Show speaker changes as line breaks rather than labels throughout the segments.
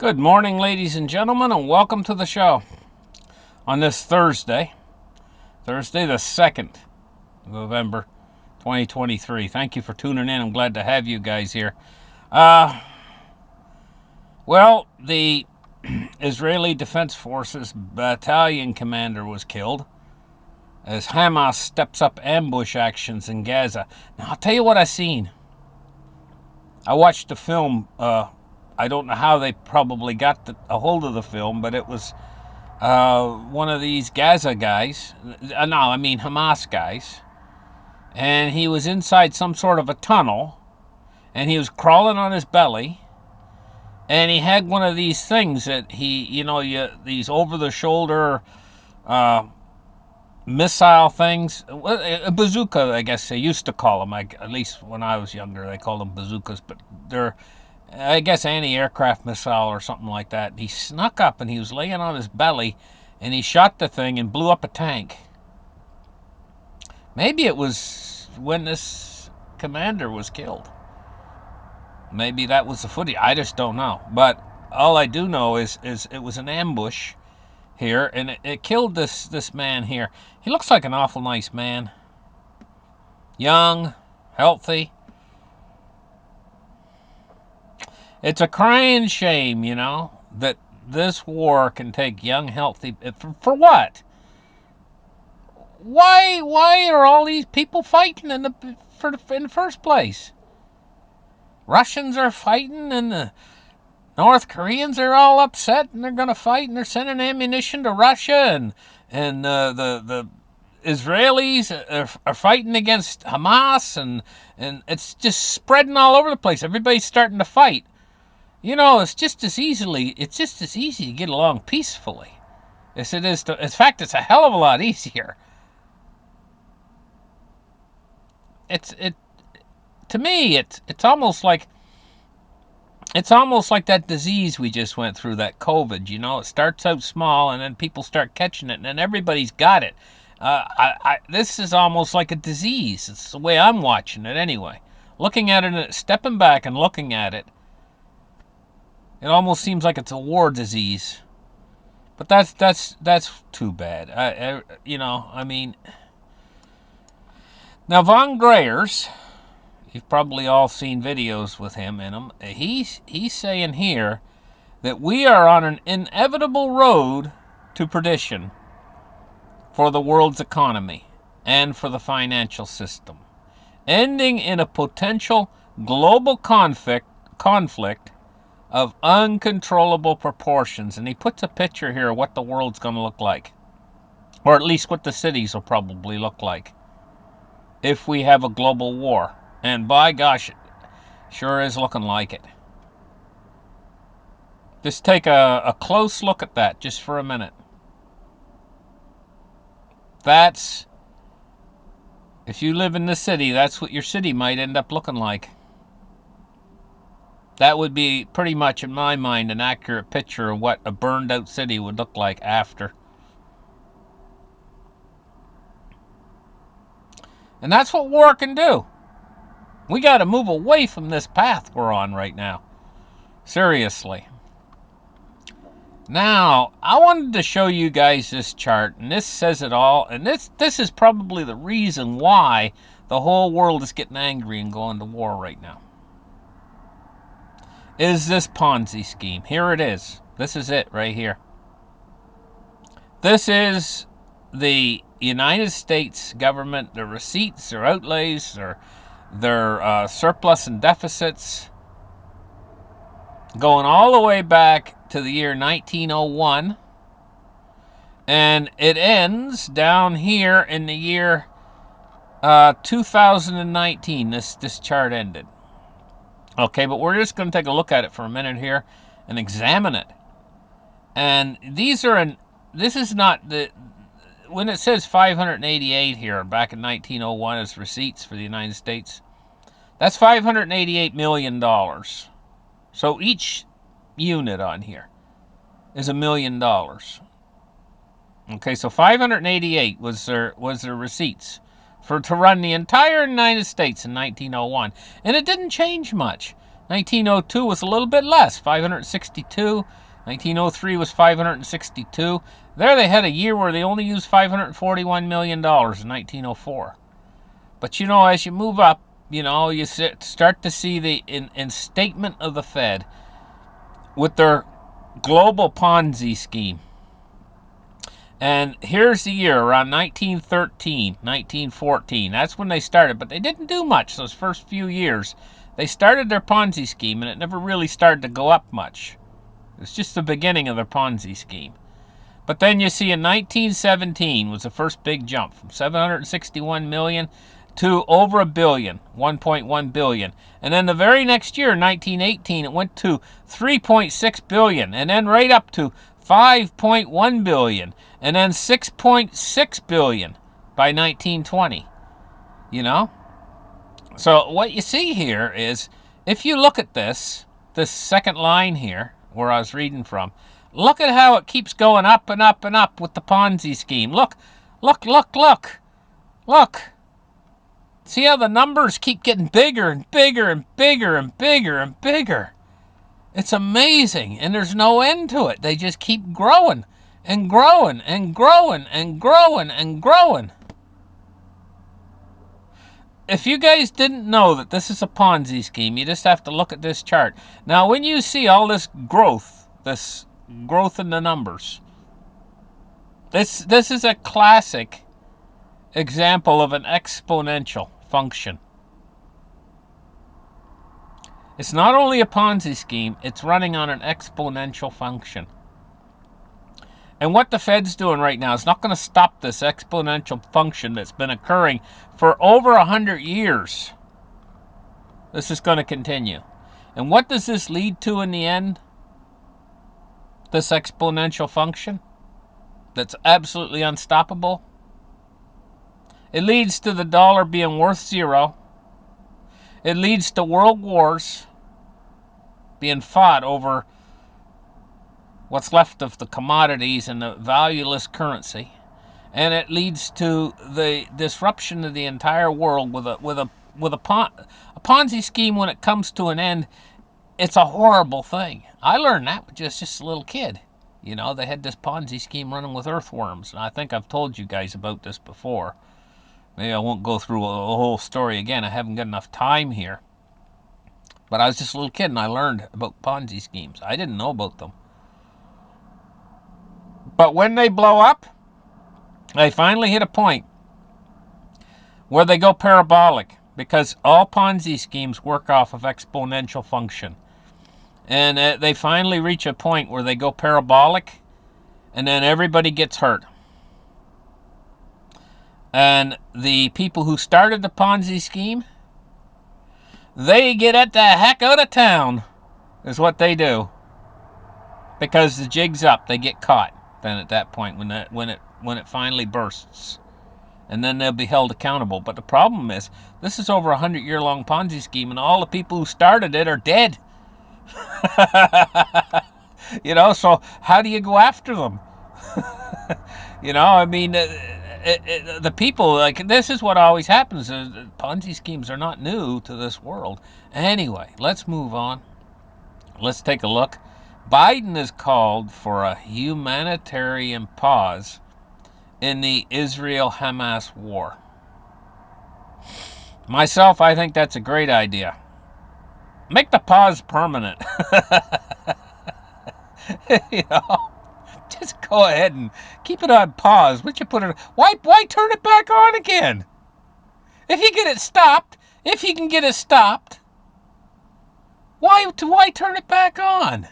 Good morning, ladies and gentlemen, and welcome to the show on this Thursday the 2nd of November, 2023. Thank you for tuning in. I'm glad to have you guys here. The Israeli Defense Forces battalion commander was killed as Hamas steps up ambush actions in Gaza. Now, I'll tell you what I seen. I watched the film. I don't know how they probably got a hold of the film, but it was one of these Gaza guys, Hamas guys, and he was inside some sort of a tunnel, and he was crawling on his belly, and he had one of these things that these over-the-shoulder missile things, a bazooka, I guess they used to call them. At least when I was younger, they called them bazookas, but they're, I guess, anti-aircraft missile or something like that. He snuck up and he was laying on his belly, and he shot the thing and blew up a tank. Maybe it was when this commander was killed. Maybe that was the footage. I just don't know. But all I do know is it was an ambush here, and it killed this man here. He looks like an awful nice man. Young, healthy. It's a crying shame, that this war can take young, healthy... For what? Why are all these people fighting in the first place? Russians are fighting, and the North Koreans are all upset, and they're going to fight, and they're sending ammunition to Russia, and the Israelis are fighting against Hamas, and it's just spreading all over the place. Everybody's starting to fight. It's just as easy to get along peacefully as it is to. In fact, it's a hell of a lot easier. To me, it's almost like that disease we just went through, that COVID. It starts out small, and then people start catching it, and then everybody's got it. This is almost like a disease. It's the way I'm watching it, anyway. Looking at it, stepping back and looking at it, it almost seems like it's a war disease. But that's too bad. Now Von Greyers, you've probably all seen videos with him in them. He's saying here that we are on an inevitable road to perdition for the world's economy and for the financial system, ending in a potential global conflict of uncontrollable proportions. And he puts a picture here of what the world's going to look like, or at least what the cities will probably look like if we have a global war. And by gosh, it sure is looking like it. Just take a close look at that just for a minute. If you live in the city, that's what your city might end up looking like. That would be pretty much, in my mind, an accurate picture of what a burned out city would look like after. And that's what war can do. We got to move away from this path we're on right now. Seriously. Now, I wanted to show you guys this chart, and this says it all. And this is probably the reason why the whole world is getting angry and going to war right now. Is this Ponzi scheme. Here it is. This is it right here. This is the United States government, their receipts, their outlays, their surplus and deficits, going all the way back to the year 1901, and it ends down here in the year 2019. This chart ended. Okay, but we're just going to take a look at it for a minute here and examine it. And this is not the, when it says 588 here, back in 1901 as receipts for the United States, that's $588 million. So each unit on here is $1 million. Okay, so 588 was their receipts to run the entire United States in 1901, and it didn't change much. 1902 was a little bit less, 562. 1903 was 562. There they had a year where they only used $541 million in 1904. But you know, as you move up, you know, you start to see the instatement of the Fed with their global Ponzi scheme. And here's the year, around 1913, 1914. That's when they started, but they didn't do much those first few years. They started their Ponzi scheme, and it never really started to go up much. It's just the beginning of their Ponzi scheme. But then you see in 1917 was the first big jump from 761 million to over a billion, 1.1 billion. And then the very next year, 1918, it went to 3.6 billion, and then right up to 5.1 billion, and then 6.6 billion by 1920. You know? So what you see here is, if you look at this second line here, where I was reading from, look at how it keeps going up and up and up with the Ponzi scheme. Look, look, look, look, look. See how the numbers keep getting bigger and bigger and bigger and bigger and bigger. It's amazing, and there's no end to it. They just keep growing and growing and growing and growing and growing. If you guys didn't know that this is a Ponzi scheme, you just have to look at this chart. Now, when you see all this growth in the numbers, this is a classic example of an exponential function. It's not only a Ponzi scheme, it's running on an exponential function. And what the Fed's doing right now is not going to stop this exponential function that's been occurring for over 100 years. This is going to continue. And what does this lead to in the end? This exponential function that's absolutely unstoppable. It leads to the dollar being worth zero. It leads to world wars being fought over what's left of the commodities and the valueless currency, and it leads to the disruption of the entire world with a Ponzi scheme. When it comes to an end, it's a horrible thing. I learned that with just a little kid. You know, they had this Ponzi scheme running with earthworms, and I think I've told you guys about this before. Maybe I won't go through a whole story again. I haven't got enough time here. But I was just a little kid, and I learned about Ponzi schemes. I didn't know about them. But when they blow up, they finally hit a point where they go parabolic, because all Ponzi schemes work off of exponential function. And they finally reach a point where they go parabolic, and then everybody gets hurt. And the people who started the Ponzi scheme, they get it the heck out of town, is what they do. Because the jig's up, they get caught. Then at that point, when it finally bursts, and then they'll be held accountable. But the problem is, this is over 100-year-long Ponzi scheme, and all the people who started it are dead. You know, so how do you go after them? You know, I mean, the people, like, this is what always happens. Ponzi schemes are not new to this world. Anyway, let's move on. Let's take a look. Biden has called for a humanitarian pause in the Israel-Hamas war. Myself, I think that's a great idea. Make the pause permanent. You know, just go ahead and keep it on pause. Why turn it back on again? If you can get it stopped, why turn it back on?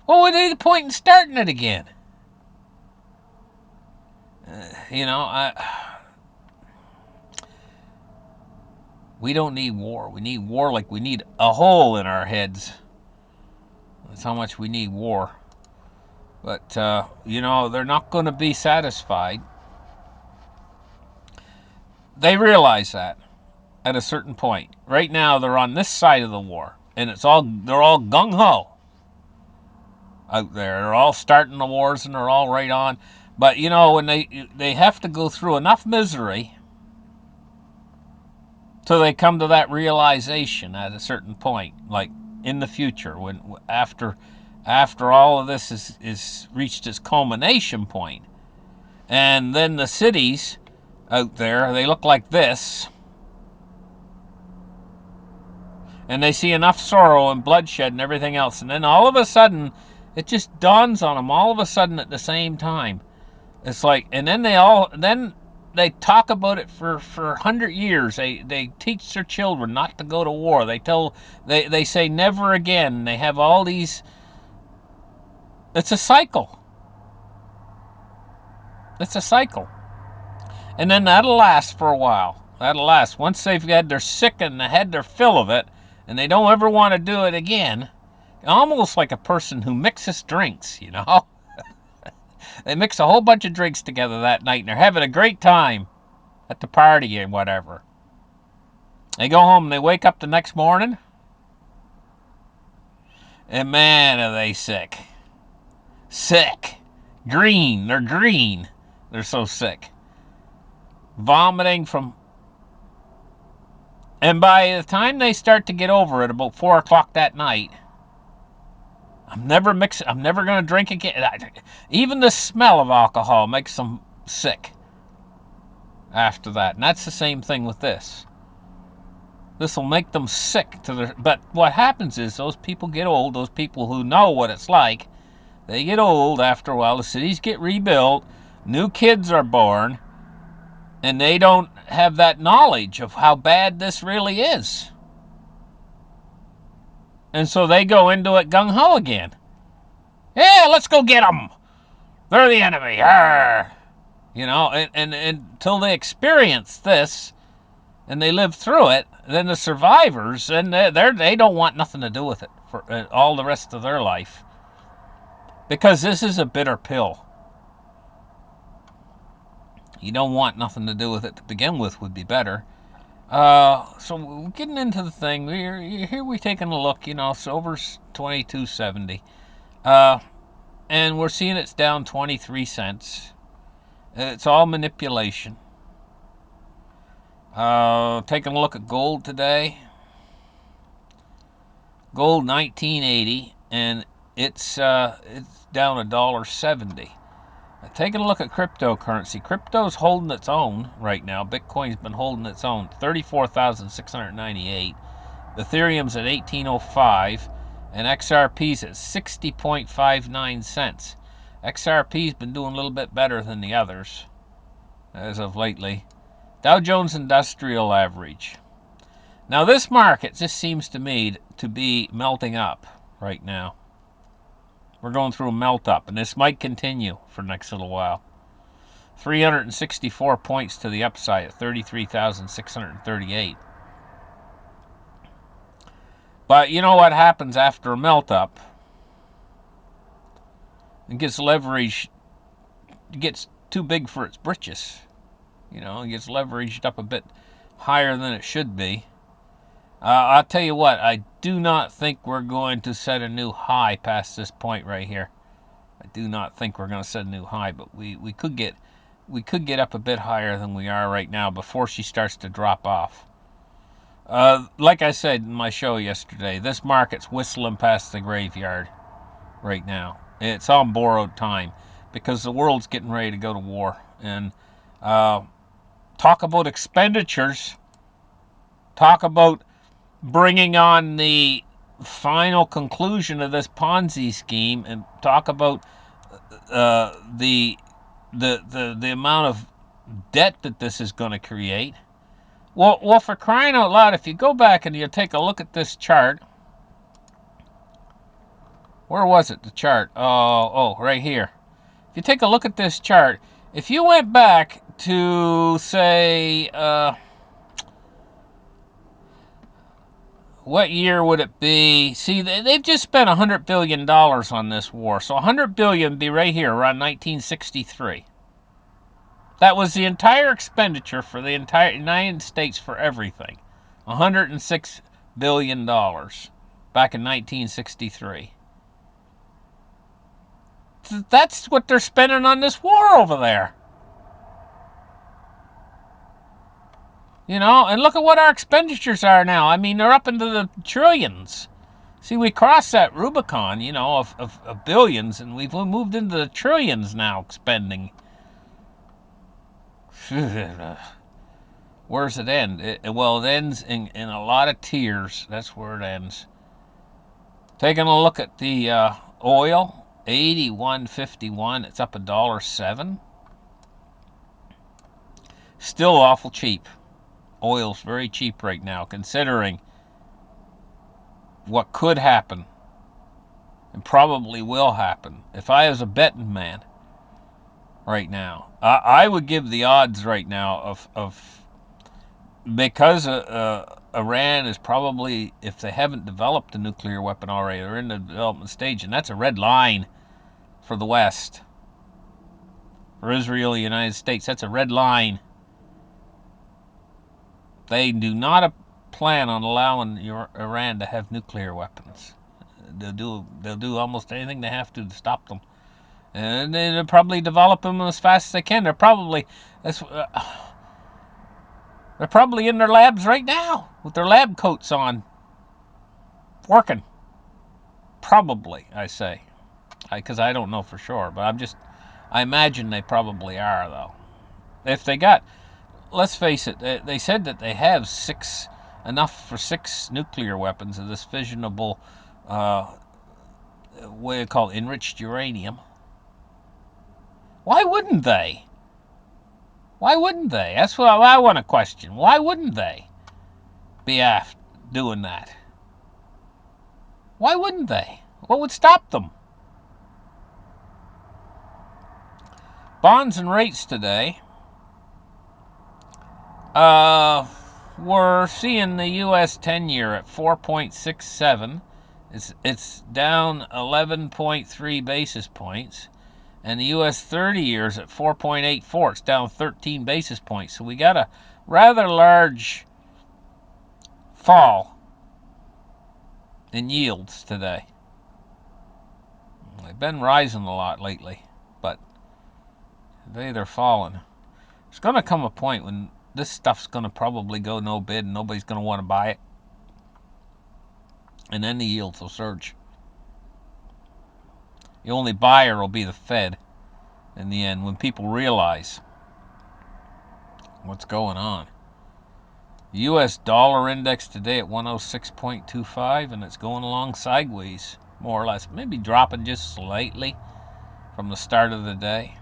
What would be the point in starting it again? We don't need war. We need war like we need a hole in our heads. That's how much we need war. But, they're not going to be satisfied. They realize that at a certain point. Right now, they're on this side of the war, and they're all gung-ho out there. They're all starting the wars, and they're all right on. But, when they have to go through enough misery till they come to that realization at a certain point, like in the future, when after all of this is reached its culmination point. And then the cities out there, they look like this, and they see enough sorrow and bloodshed and everything else, and then all of a sudden it just dawns on them all of a sudden at the same time. It's like, and then they talk about it for 100 years. They teach their children not to go to war. They say never again. They have all these. It's a cycle. It's a cycle. And then that'll last for a while. That'll last. Once they've had their sick and had their fill of it, and they don't ever want to do it again. Almost like a person who mixes drinks, you know. They mix a whole bunch of drinks together that night, and they're having a great time at the party and whatever. They go home and they wake up the next morning, and man, are they sick. Sick. Green. They're green. They're so sick. Vomiting from... And by the time they start to get over it, about 4 o'clock that night, I'm never going to drink again. Even the smell of alcohol makes them sick after that. And that's the same thing with this. This will make them sick to their... But what happens is those people get old, those people who know what it's like, they get old after a while. The cities get rebuilt, new kids are born, and they don't have that knowledge of how bad this really is. And so they go into it gung-ho again. Yeah, let's go get them. They're the enemy. Arr! You know, and until they experience this and they live through it, then the survivors, and they don't want nothing to do with it for all the rest of their life. Because this is a bitter pill. You don't want nothing to do with it to begin with would be better. So getting into the thing, here we're taking a look, you know, silver's $22.70. And we're seeing it's down 23 cents. It's all manipulation. Taking a look at gold today. Gold 1980, and it's down $1.70. Taking a look at cryptocurrency. Crypto's holding its own right now. Bitcoin's been holding its own. 34,698. Ethereum's at 1805. And XRP's at 60.59 cents. XRP's been doing a little bit better than the others as of lately. Dow Jones Industrial Average. Now this market just seems to me to be melting up right now. We're going through a melt up, and this might continue for the next little while. 364 points to the upside at 33,638. But you know what happens after a melt up? It gets leveraged, it gets too big for its britches. You know, it gets leveraged up a bit higher than it should be. I'll tell you what, I do not think we're going to set a new high past this point right here. I do not think we're going to set a new high, but we could get up a bit higher than we are right now before she starts to drop off. Like I said in my show yesterday, this market's whistling past the graveyard right now. It's on borrowed time because the world's getting ready to go to war. And talk about expenditures. Talk about bringing on the final conclusion of this Ponzi scheme, and talk about the amount of debt that this is going to create. Well, for crying out loud, if you go back and you take a look at this chart, where was it, the chart? Oh, right here. If you take a look at this chart, if you went back to, say, what year would it be? See, they've just spent $100 billion on this war. So $100 billion would be right here, around 1963. That was the entire expenditure for the entire United States for everything. $106 billion back in 1963. That's what they're spending on this war over there. You know, and look at what our expenditures are now. I mean, they're up into the trillions. See, we crossed that Rubicon, you know, of billions, and we've moved into the trillions now spending. Where's it end? Well, it ends in a lot of tears. That's where it ends. Taking a look at the oil, 81.51. It's up $1.07. Still awful cheap. Oil's very cheap right now, considering what could happen and probably will happen. If I was a betting man right now, I would give the odds right now of because Iran is probably, if they haven't developed a nuclear weapon already, they're in the development stage, and that's a red line for the West, for Israel, the United States. That's a red line. They do not plan on allowing Iran to have nuclear weapons. They'll do almost anything they have to stop them, and they'll probably develop them as fast as they can. They're probably in their labs right now with their lab coats on, working. Probably, I say, because I don't know for sure, but I imagine they probably are, though. If they got, let's face it, they said that they have enough for 6 nuclear weapons of this fissionable, what do you call it, enriched uranium. Why wouldn't they? Why wouldn't they? That's what I want to question. Why wouldn't they be after doing that? Why wouldn't they? What would stop them? Bonds and rates today. We're seeing the U.S. 10-year at 4.67. It's down 11.3 basis points. And the U.S. 30 years at 4.84. It's down 13 basis points. So we got a rather large fall in yields today. They've been rising a lot lately, but today they're falling. There's going to come a point when this stuff's going to probably go no bid and nobody's going to want to buy it. And then the yields will surge. The only buyer will be the Fed in the end, when people realize what's going on. The U.S. dollar index today at 106.25, and it's going along sideways, more or less. Maybe dropping just slightly from the start of the day.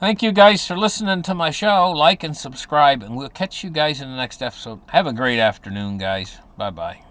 Thank you guys for listening to my show. Like and subscribe, and we'll catch you guys in the next episode. Have a great afternoon, guys. Bye-bye.